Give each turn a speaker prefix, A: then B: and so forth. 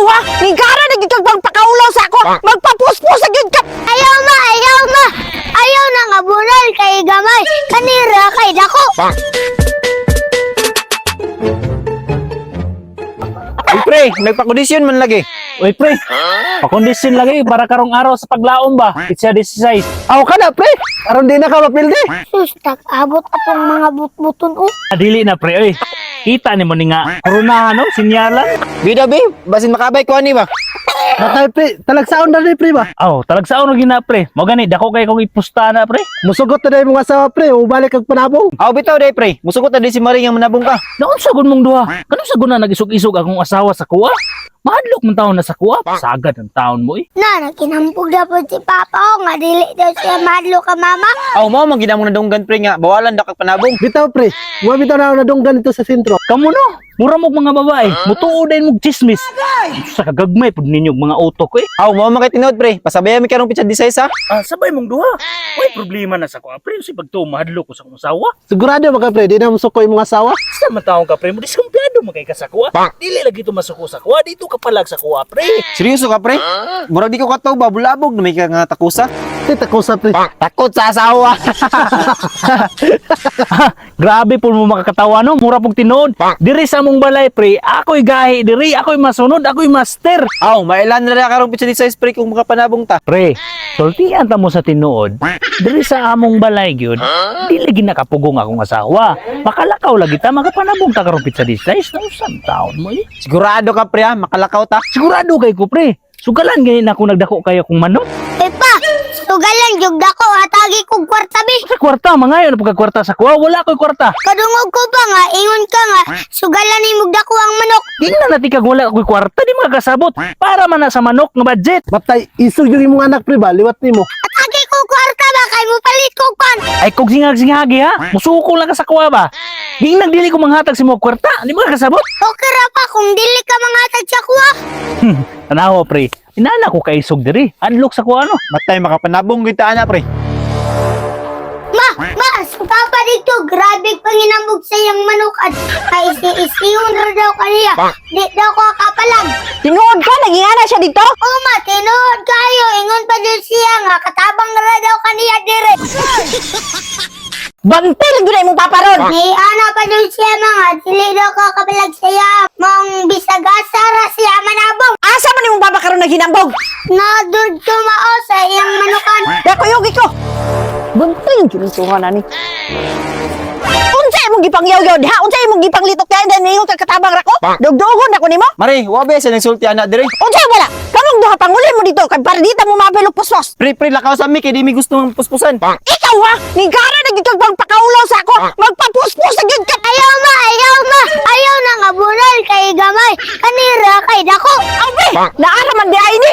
A: ha? Nigara na gid kang pakaulaw sa ako. Magpapuspos sa gid ka.
B: Ayaw ma, ayaw ma. Ayaw na nga bunal kay gamay. Kanira kay dako.
C: Uy, pre, nagpakondisyon man lagi.
D: Uy, pre, pakondisyon lagi para karong araw sa paglaom ba? Itsa 16.
C: Aw ka na, pre. Aron di na ka mapilde.
B: Sus, abot atong mga butbuton oh.
D: Dili na, pre, oy. Kita ni mo ni nga koronahan, no? Sinyalan.
C: Bida, be. Basin makabay ko ani ba? Matay, pre. Talagsaon na rin, pre ba?
D: Oh, talagsaon na gina, pre. Mo gani, dako kay kong ipusta na, pre.
C: Musugot na dahil mga asawa, pre. Ubalik kag panabong. Aw, bitaw day, pre. Musugot na din si Maring ang manabong ka.
D: Naon sagon mong duha? Kanong sagon na nag-isog-isog akong asawa sa kuwa? Mahadlok man taon na sa kuwa. Sagad ang taon mo, eh.
B: Na, nakinampog na po si Papa oh. Nga dili daw siya madlo ka mama.
C: Aw, mo man ginamong nadunggan, pre nga. Bawalan da kag panabong.
E: Bitaw pre, mo bitaw na nadunggan dito sa sentro.
D: Kamu no? Mura mo mga babae. Mutuo din mo chismis. Sa kagagmay pud ninyong mga utok, eh.
C: Aw, mo man kay tinod, pre. Pasabayan mi karong pitsa 16 ha.
D: Sabay mong duha. May problema na sa kuwa, pre. Si pagtuo mahadlok ko sa akong asawa.
E: Sigurado ba ka pre, di na musuko yung mga asawa?
D: Sa mataong ka, pre, mo diskumpiyado mo kay kasakwa. Dili lagi ito masuko sa kuwa, dito ka palag sa kuwa, pre.
C: Seryoso ka, pre? Murag di ko kataw ba bulabog na may ka nga takusa.
E: Kita ko sa pre.
C: Takot sa asawa.
D: Grabe po mo makakatawa, no? Mura pong tinood. Diri sa mong balay, pre, ako'y gahi, diri, ako'y masunod, ako'y master.
C: Aw, mailan na karong pitsa 16, pre, kung makapanabong ta.
D: Pre, sultian ta mo sa tinuod. Diri sa among balay gyud, di lagi nakapugong akong asawa. Makalakaw lagi ta, makapanabong ta karong pizza disguise na usang taon mo, eh.
C: Sigurado ka, pre, ha? Makalakaw ta.
D: Sigurado kay ko, pre. Sugalan ganyan ako nagdako kayo kung manok.
B: Eh pa, sugalan jug dako atagi kog kwarta bi.
D: Sa kwarta, mga yun, pagkakwarta sa kuwa, wala ko'y kwarta.
B: Kadungog ko ba nga, ingon ka nga, sugalan ni mug dako ang manok.
D: Di na natin kag wala ko'y kwarta, di makakasabot. Para man na sa manok nga budget.
E: Matay, isog yung imong anak pre ba, liwat nimo.
B: Atagi kog kwarta ba kay mo palit kog pan.
D: Ay, kung singag-singagi ha, musuko lang ka sa kuwa ba? Di nagdili ko manghatag si mo kwarta, di makakasabot.
B: Okay ra pa kung dili ka mangatag sa kuha.
D: Tanawa, pre. Inana ko kay isog diri. Adlok sa kuwa, no?
C: Matay, makapanabong kita na, pre.
B: Ma, suka pa dito, grabe panginambog sa iyang manok at kay isi-isihon ra daw kaniya. Di daw ko kapalag.
A: Tinuod ka, nagingana siya dito.
B: Oo ma, tinuod kayo, ingon pa din siya nga, katabang ra daw kaniya dire.
A: Bantil, doon na imong paparon.
B: May ana pa din siya mga, dili daw ko kapalag siya. Mong bisagasa ra siya manabong.
A: Asa man imong papakaron na ginambog?
B: Nadud tumao sa iyang manukan.
A: Dako yogi ko. Bantil, ginutuhan na ni. Unsay imong gipangyaw-yaw diha? Unsay imong gipanglitok diha? Dahil ningon ka katabang rako? Dugdugon ako nimo?
C: Mari, wabe sa nagsulti anak dire.
A: Unsay wala? Kamong duha pangulin mo dito kay para dita mo mapilok puspos.
C: Pre, lakaw sa mi kay di mi gusto ng puspusan.
A: Ikaw ha? Nigara na gid kang pakaulaw sa ako. Magpapuspos sa gid ka.
B: Ayaw ma, ayaw ma. Ayaw na nga bunal kay gamay. Kanira kay dako.
A: Abe, naara man di ay ni.